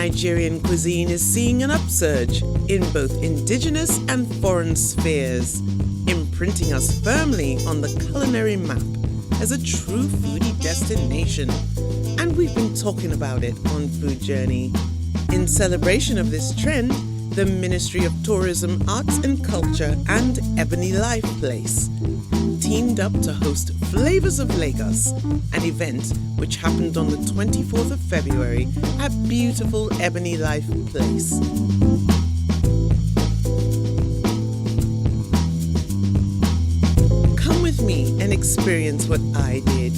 Nigerian cuisine is seeing an upsurge in both indigenous and foreign spheres, imprinting us firmly on the culinary map as a true foodie destination. And we've been talking about it on Food Journey. In celebration of this trend, the Ministry of Tourism, Arts and Culture and Ebony Life Place teamed up to host Flavors of Lagos, an event which happened on the 24th of February at beautiful Ebony Life Place. Come with me and experience what I did,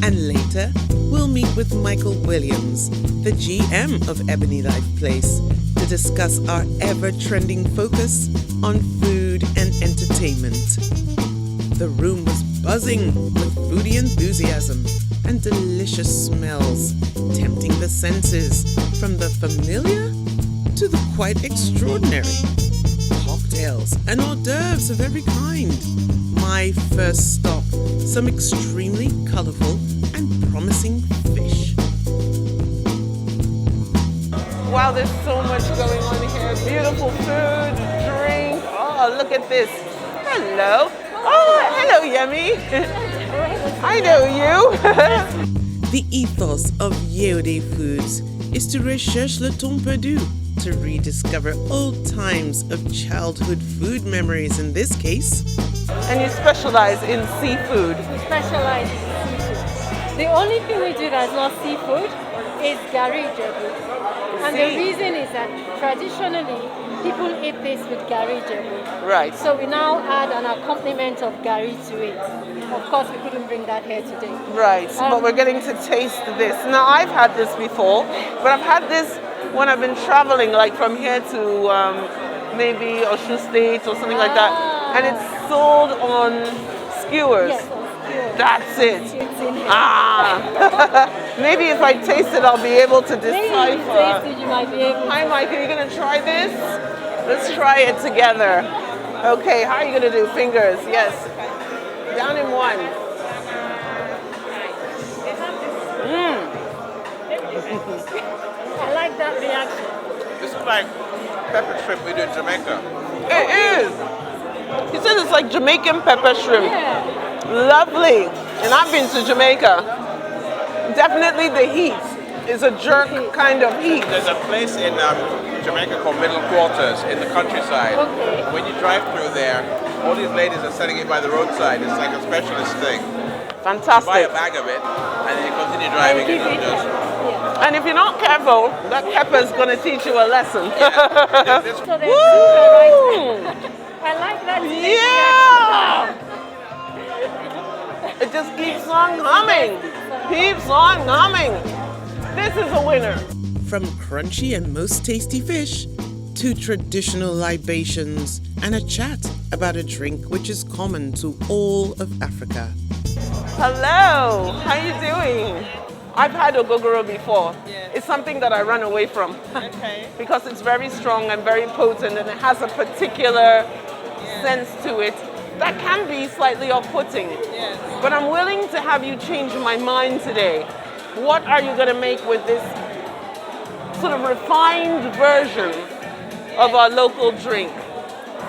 and later we'll meet with Michael Williams, the GM of Ebony Life Place, to discuss our ever-trending focus on food and entertainment. The room was buzzing with foodie enthusiasm and delicious smells, tempting the senses from the familiar to the quite extraordinary. Cocktails and hors d'oeuvres of every kind. My first stop, some extremely colorful and promising fish. Wow, there's so much going on here. Beautiful food, drink. Oh, look at this. Hello. Oh, hello, Yemi. I know you. The ethos of Yeode Foods is to recherche le temps perdu, to rediscover old times of childhood food memories in this case. And you specialize in seafood. We specialize in seafood. The only thing we do that's not seafood is gari jebu. And the reason is that traditionally, people eat this with gari jebu. Right. So we now add an accompaniment of gari to it. Of course, we couldn't bring that here today. Right, but we're getting to taste this. Now, I've had this before, but I've had this when I've been traveling, like from here to maybe Osun State or something like that. And it's sold on skewers. Yes, on skewers. That's it. It's in here. Maybe if I taste it, I'll be able to decipher. Maybe if you taste it, you might be able to. Hi, Mike, are you going to try this? Let's try it together. Okay, how are you going to do? Fingers, yes. Down in one. I like that reaction. This is like pepper shrimp we do in Jamaica. It is. He says it's like Jamaican pepper shrimp. Yeah. Lovely. And I've been to Jamaica. Definitely the heat is a jerk kind of heat. There's a place in Jamaica called Middle Quarters in the countryside. Okay. When you drive through there, all these ladies are selling it by the roadside. It's like a specialist thing. Fantastic. Buy a bag of it and then you continue driving and you just... And if you're not careful, that pepper is going to teach you a lesson. Yeah. So there's super right. I like that. Yeah! It just keeps on coming. Keeps on coming. This is a winner. From crunchy and most tasty fish to traditional libations and a chat about a drink which is common to all of Africa. Hello, how you doing? I've had ogogoro before. Yes. It's something that I run away from because it's very strong and very potent and it has a particular sense to it that can be slightly off-putting. Yes. But I'm willing to have you change my mind today. What are you going to make with this sort of refined version of our local drink?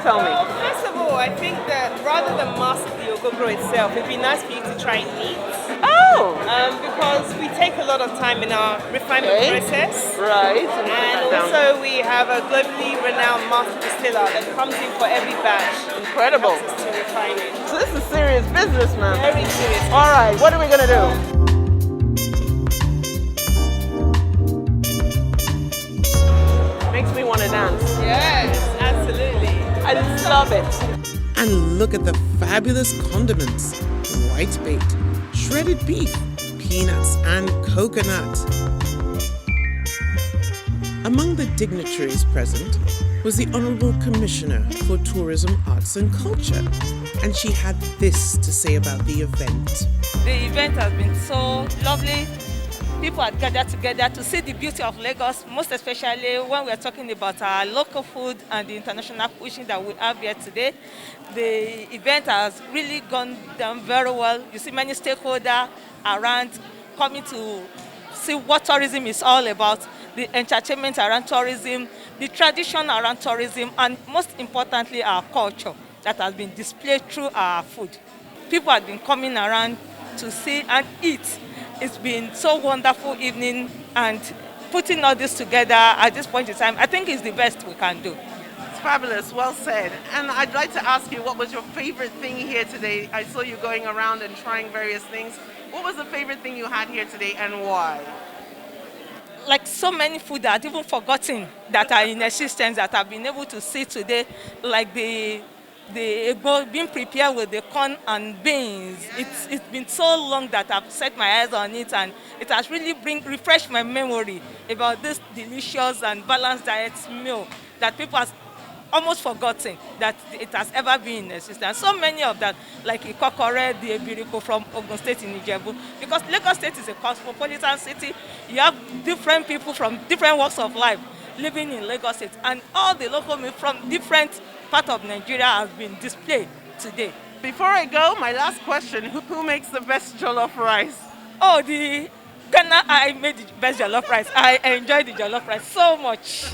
Tell me. Well, first of all, I think that rather than master the ogogoro itself, it'd be nice for you to try it neat. Oh! Because we take a lot of time in our refinement process. Right. And also we have a globally renowned master distiller that comes in for every batch. Incredible. And helps us to refine it. So this is serious business, man. Very serious. All right, what are we going to do? Makes me want to dance. Yes, absolutely. I love it. And look at the fabulous condiments. White bait, shredded beef, peanuts, and coconut. Among the dignitaries present was the Honorable Commissioner for Tourism, Arts and Culture, and she had this to say about the event. The event has been so lovely. People have gathered together to see the beauty of Lagos, most especially when we are talking about our local food and the international cuisine that we have here today. The event has really gone down very well. You see many stakeholders around coming to see what tourism is all about. the entertainment around tourism, the tradition around tourism, and most importantly, our culture that has been displayed through our food. People have been coming around to see and eat. It's been so wonderful evening, and putting all this together at this point in time, I think is the best we can do. It's fabulous, well said. And I'd like to ask you, what was your favorite thing here today? I saw you going around and trying various things. What was the favorite thing you had here today and why? Like so many food that I've even forgotten that are in existence that I've been able to see today, like the egbo being prepared with the corn and beans. It's been so long that I've set my eyes on it, and it has really refreshed my memory about this delicious and balanced diet meal that people have almost forgotten that it has ever been in existence. So many of that, like Ikokore, the Ebiriko from Ogun State in Ijebu, because Lagos State is a cosmopolitan city. You have different people from different walks of life living in Lagos State, and all the local meat from different parts of Nigeria has been displayed today. Before I go, my last question, who makes the best jollof rice? Oh, the Ghana, I made the best jollof rice. I enjoyed the jollof rice so much.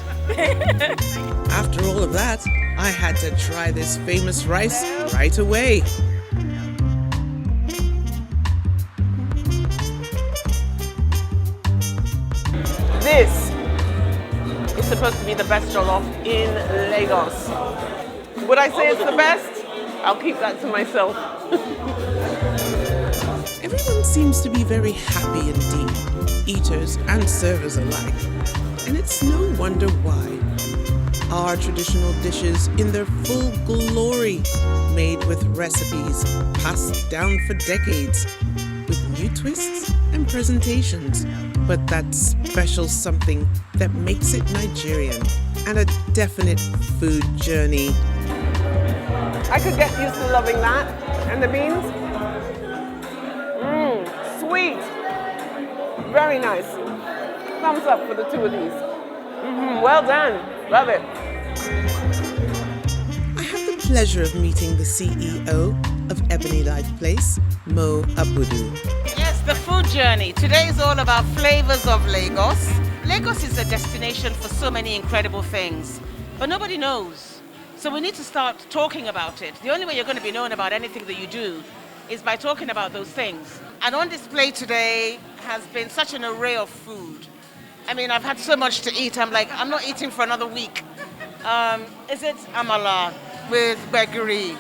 After all of that, I had to try this famous rice right away. This is supposed to be the best jollof in Lagos. Would I say it's the best? I'll keep that to myself. Everyone seems to be very happy indeed, eaters and servers alike. And it's no wonder why. Our traditional dishes in their full glory, made with recipes passed down for decades, with new twists and presentations, but that special something that makes it Nigerian and a definite food journey. I could get used to loving that. And the beans? Sweet. Very nice. Thumbs up for the two of these. Well done. Love it. I have the pleasure of meeting the CEO of Ebony Life Place, Mo Abudu. Yes, the food journey. Today is all about flavors of Lagos. Lagos is a destination for so many incredible things, but nobody knows. So we need to start talking about it. The only way you're going to be known about anything that you do is by talking about those things. And on display today has been such an array of food. I mean, I've had so much to eat. I'm like, I'm not eating for another week. Is it amala with gbegiri,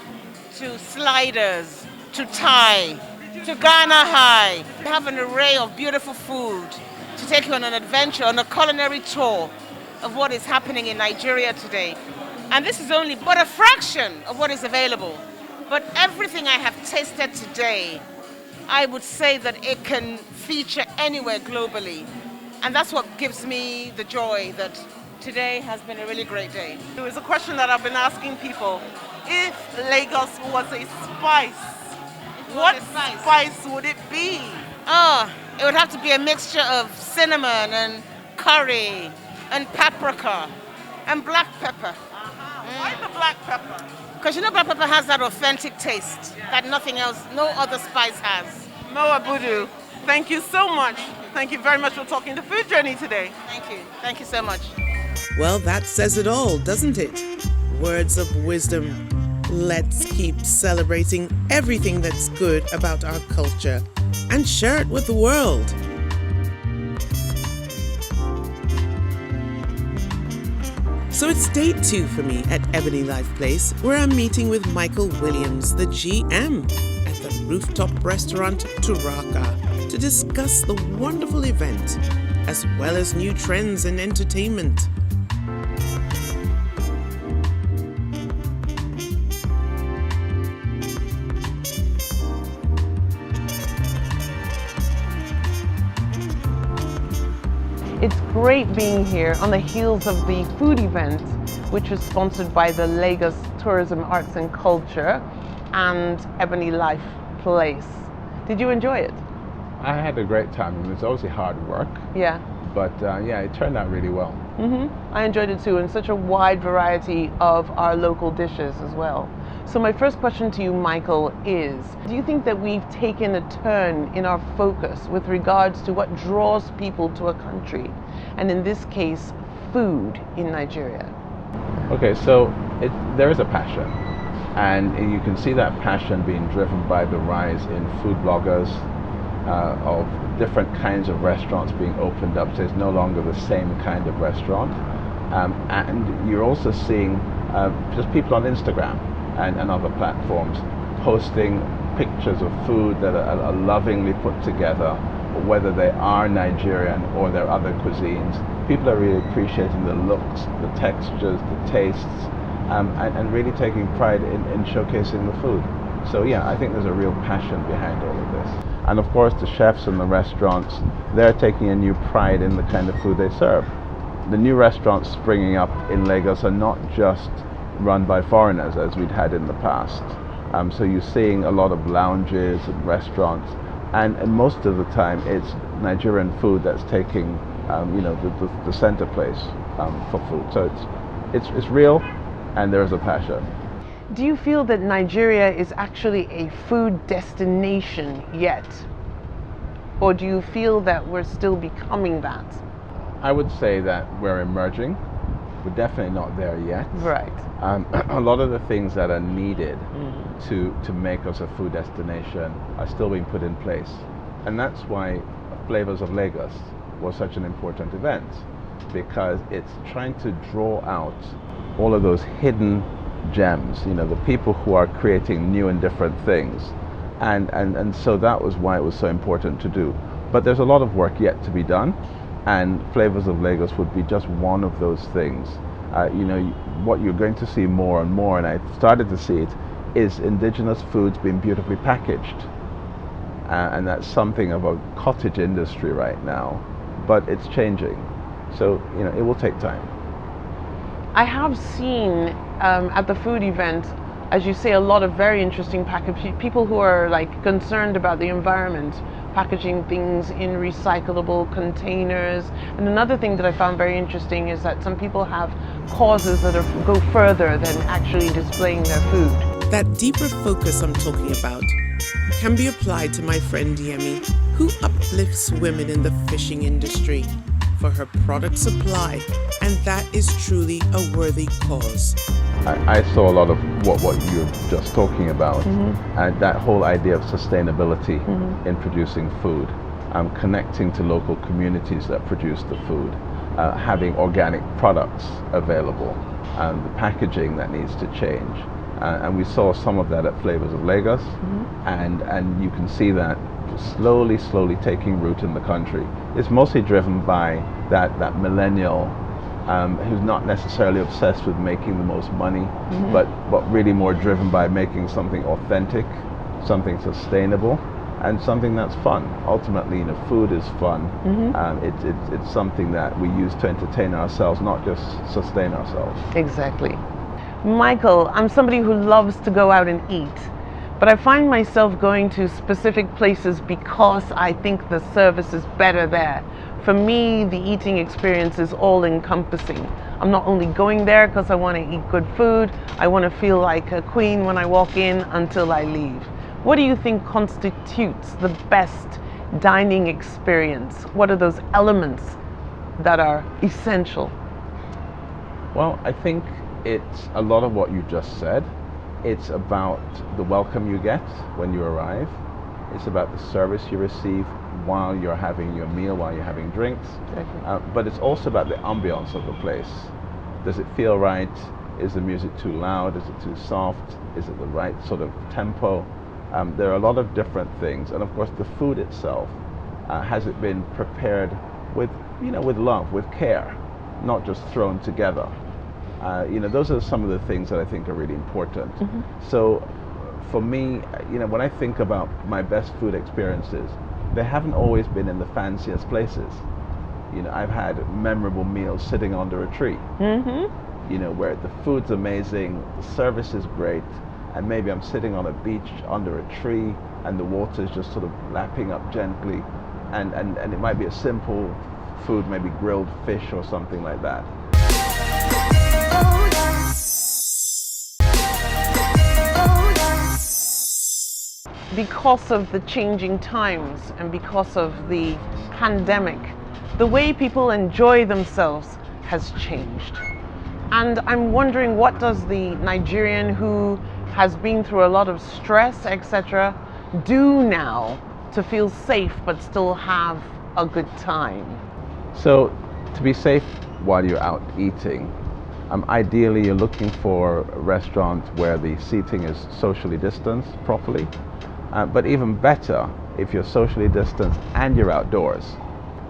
to sliders, to Thai, to Ghana High? We have an array of beautiful food to take you on an adventure, on a culinary tour of what is happening in Nigeria today. And this is only but a fraction of what is available. But everything I have tasted today, I would say that it can feature anywhere globally. And that's what gives me the joy that today has been a really great day. It was a question that I've been asking people. If Lagos was a spice, what spice would it be? Oh, it would have to be a mixture of cinnamon and curry and paprika and black pepper. Why the black pepper? Because you know black pepper has that authentic taste that nothing else, no other spice has. Mo Abudu, thank you so much. Thank you very much for talking the food journey today. Thank you. Thank you so much. Well, that says it all, doesn't it? Words of wisdom. Let's keep celebrating everything that's good about our culture and share it with the world. So it's day 2 for me at Ebony Life Place, where I'm meeting with Michael Williams, the GM, at the rooftop restaurant Turaka to discuss the wonderful event, as well as new trends in entertainment. It's great being here on the heels of the food event, which was sponsored by the Lagos Tourism Arts and Culture and Ebony Life Place. Did you enjoy it? I had a great time. It was obviously hard work. Yeah. But yeah, it turned out really well. I enjoyed it too, and such a wide variety of our local dishes as well. So my first question to you, Michael, is do you think that we've taken a turn in our focus with regards to what draws people to a country, and in this case, food in Nigeria? Okay, so there is a passion, and you can see that passion being driven by the rise in food bloggers, of different kinds of restaurants being opened up, so it's no longer the same kind of restaurant. And you're also seeing just people on Instagram and other platforms posting pictures of food that are lovingly put together, whether they are Nigerian or they're other cuisines. People are really appreciating the looks, the textures, the tastes, and really taking pride in showcasing the food. So yeah, I think there's a real passion behind all of this. And of course the chefs in the restaurants, they're taking a new pride in the kind of food they serve. The new restaurants springing up in Lagos are not just run by foreigners as we'd had in the past. So you're seeing a lot of lounges and restaurants, and most of the time it's Nigerian food that's taking the center place for food. So it's real, and there's a passion. Do you feel that Nigeria is actually a food destination yet? Or do you feel that we're still becoming that? I would say that we're emerging. We're definitely not there yet. Right. A lot of the things that are needed to make us a food destination are still being put in place. And that's why Flavors of Lagos was such an important event, because it's trying to draw out all of those hidden gems, the people who are creating new and different things. And so that was why it was so important to do. But there's a lot of work yet to be done, and Flavors of Lagos would be just one of those things. What you're going to see more and more, and I started to see it, is indigenous foods being beautifully packaged. And that's something of a cottage industry right now, but it's changing. So, it will take time. I have seen at the food event, as you say, a lot of very interesting packaging. People who are concerned about the environment, packaging things in recyclable containers. And another thing that I found very interesting is that some people have causes that go further than actually displaying their food. That deeper focus I'm talking about can be applied to my friend Yemi, who uplifts women in the fishing industry for her product supply, and that is truly a worthy cause. I saw a lot of what you're just talking about, and that whole idea of sustainability in producing food, connecting to local communities that produce the food, having organic products available, the packaging that needs to change. And we saw some of that at Flavors of Lagos, and you can see that slowly taking root in the country. It's mostly driven by that millennial who's not necessarily obsessed with making the most money, but really more driven by making something authentic, something sustainable, and something that's fun. Ultimately, food is fun. It's something that we use to entertain ourselves, not just sustain ourselves. Exactly. Michael, I'm somebody who loves to go out and eat, but I find myself going to specific places because I think the service is better there. For me, the eating experience is all-encompassing. I'm not only going there because I want to eat good food, I want to feel like a queen when I walk in until I leave. What do you think constitutes the best dining experience? What are those elements that are essential? Well, I think it's a lot of what you just said. It's about the welcome you get when you arrive. It's about the service you receive while you're having your meal, while you're having drinks. But it's also about the ambience of the place. Does it feel right? Is the music too loud? Is it too soft? Is it the right sort of tempo? There are a lot of different things. And of course the food itself, has it been prepared with love, with care, not just thrown together? Those are some of the things that I think are really important. So for me, when I think about my best food experiences, they haven't always been in the fanciest places. I've had memorable meals sitting under a tree, where the food's amazing, the service is great, and maybe I'm sitting on a beach under a tree and the water's just sort of lapping up gently, and it might be a simple food, maybe grilled fish or something like that. Because of the changing times and because of the pandemic, the way people enjoy themselves has changed. And I'm wondering, what does the Nigerian who has been through a lot of stress, etc., do now to feel safe but still have a good time? So to be safe while you're out eating, ideally you're looking for a restaurant where the seating is socially distanced properly. But even better if you're socially distanced and you're outdoors.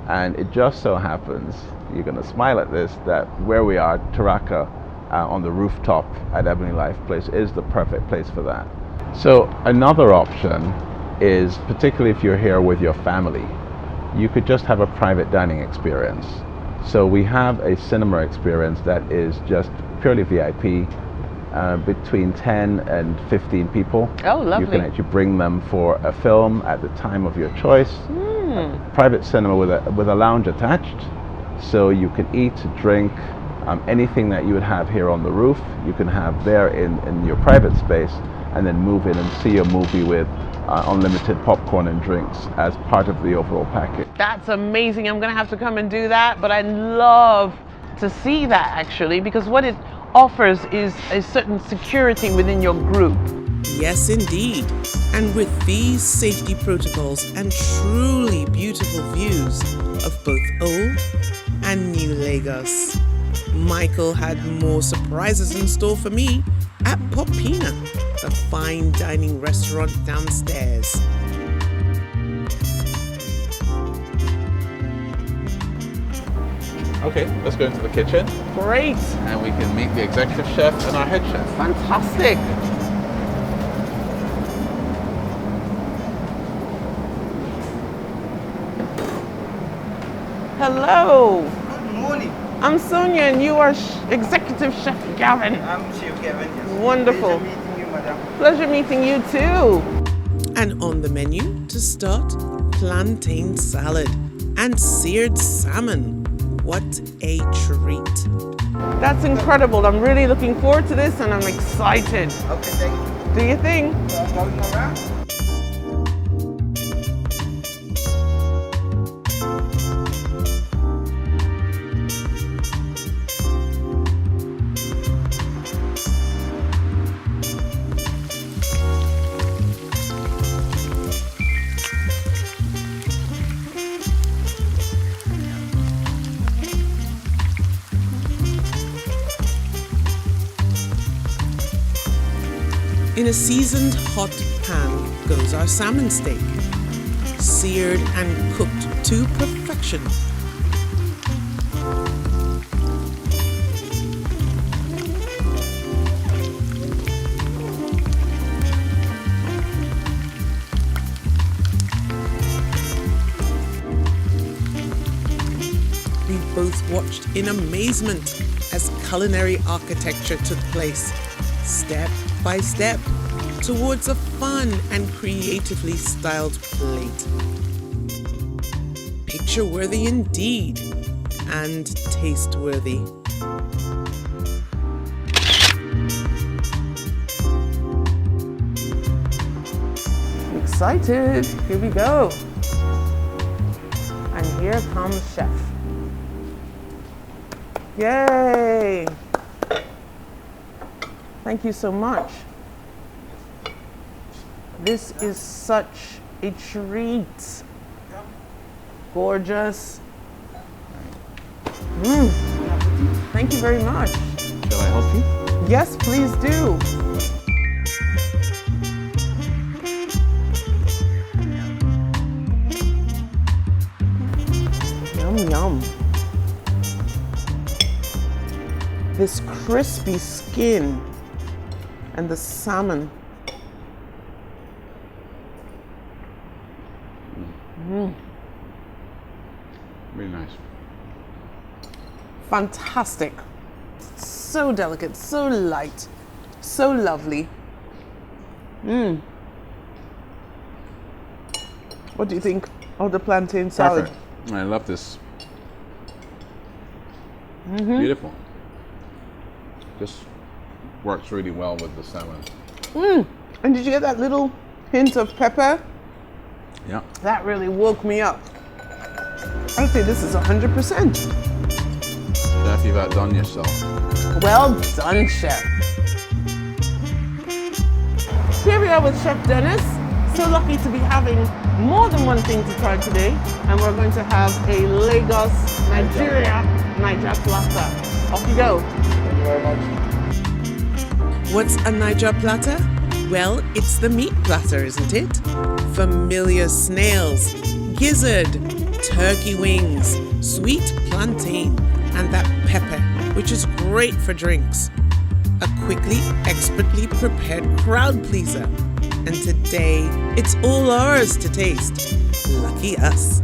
And it just so happens, you're going to smile at this, that where we are, Taraka, on the rooftop at Ebony Life Place is the perfect place for that. So another option is, particularly if you're here with your family, you could just have a private dining experience. So we have a cinema experience that is just purely VIP, between 10 and 15 people. Oh, lovely. You can actually bring them for a film at the time of your choice. Private cinema with a lounge attached, so you can eat, drink, anything that you would have here on the roof, you can have there in your private space, and then move in and see a movie with unlimited popcorn and drinks as part of the overall package. That's amazing. I'm gonna have to come and do that, but I'd love to see that actually, because what it offers is a certain security within your group. Yes, indeed. And with these safety protocols and truly beautiful views of both old and new Lagos, Michael had more surprises in store for me at Popina, the fine dining restaurant downstairs. Okay, let's go into the kitchen. Great. And we can meet the executive chef and our head chef. Fantastic. Hello. Good morning. I'm Sonia and you are Executive Chef Gavin. I'm Chef Gavin. Yes. Wonderful. Pleasure meeting you, madam. Pleasure meeting you too. And on the menu to start, plantain salad and seared salmon. What a treat. That's incredible. I'm really looking forward to this and I'm excited. Okay, thank you. Do you think? Going around? In a seasoned hot pan goes our salmon steak, seared and cooked to perfection. We both watched in amazement as culinary architecture took place, step by step, towards a fun and creatively styled plate. Picture-worthy indeed, and taste-worthy. Excited. Here we go. And here comes Chef. Yay! Thank you so much. This is such a treat. Gorgeous. Thank you very much. Shall I help you? Yes, please do. Yum, yum. This crispy skin and the salmon. Really nice. Fantastic. So delicate, so light, so lovely. What do you think of the plantain salad? Perfect. I love this Beautiful. Just works really well with the salmon. And did you get that little hint of pepper? Yeah. That really woke me up. I'd say this is 100%. Chef, you've outdone yourself. Well done, Chef. Here we are with Chef Dennis. So lucky to be having more than one thing to try today. And we're going to have a Lagos, Niger platter. Off you go. Thank you very much. What's a Niger platter? Well, it's the meat platter, isn't it? Familiar snails, gizzard, turkey wings, sweet plantain, and that pepper, which is great for drinks. A quickly, expertly prepared crowd pleaser. And today, it's all ours to taste. Lucky us.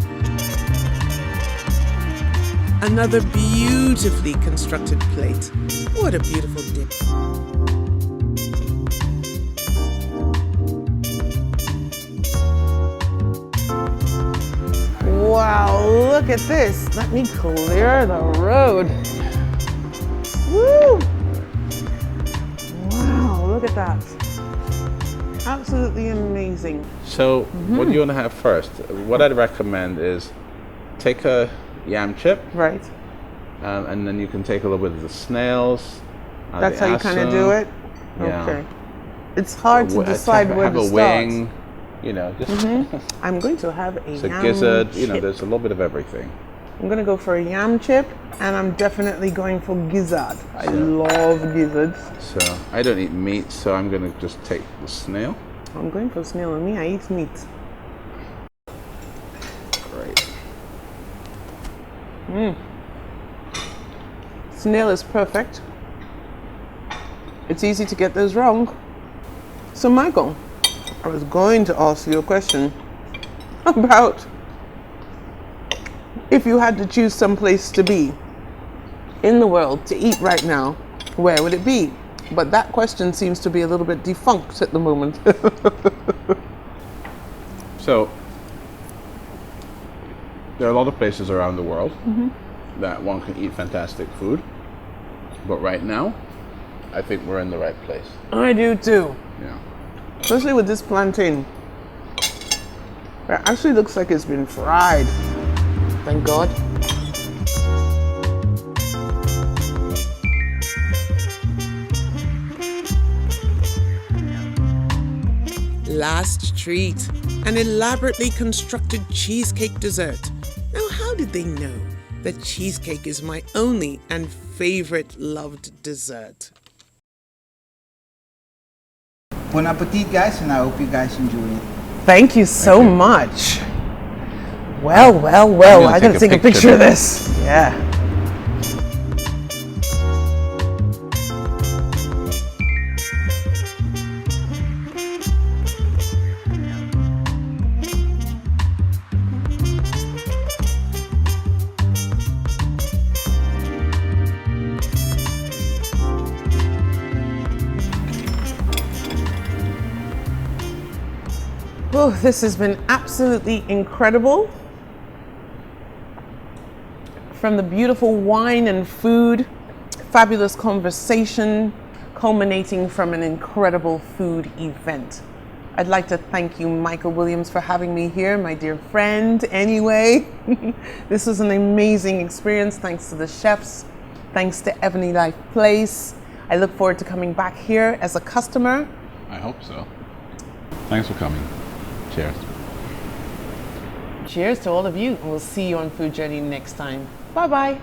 Another beautifully constructed plate. What a beautiful dip. Wow, look at this. Let me clear the road. Woo! Wow, look at that. Absolutely amazing. So what you want to have first, what I'd recommend is take a yam chip, Right. and then you can take a little bit of the snails. That's the how you kind of asun. do it? Yeah. Okay. It's hard to decide where have to a start. wing, you know, just I'm going to have a so yam gizzard, you know, chip. there's a little bit of everything. I'm going to go for a yam chip, and I'm definitely going for gizzard. I love gizzards. So I don't eat meat, so I'm going to just take the snail. I'm going for snail, and me, I eat meat. Great. Snail is perfect. It's easy to get those wrong. So Michael, I was going to ask you a question about if you had to choose some place to be in the world to eat right now, where would it be? But that question seems to be a little bit defunct at the moment. So there are a lot of places around the world that one can eat fantastic food, but right now I think we're in the right place. I do too. Yeah. Especially with this plantain. It actually looks like it's been fried. Thank God. Last treat, an elaborately constructed cheesecake dessert. Now, how did they know that cheesecake is my only and favorite loved dessert? Bon appetit, guys, and I hope you guys enjoy it. Thank you so much. Well, I gotta take a picture of this. Yeah. Oh, this has been absolutely incredible. From the beautiful wine and food, fabulous conversation, culminating from an incredible food event. I'd like to thank you, Michael Williams, for having me here, my dear friend, anyway. This was an amazing experience, thanks to the chefs, thanks to Ebony Life Place. I look forward to coming back here as a customer. I hope so. Thanks for coming. Cheers. Cheers to all of you, and we'll see you on Food Journey next time. Bye-bye.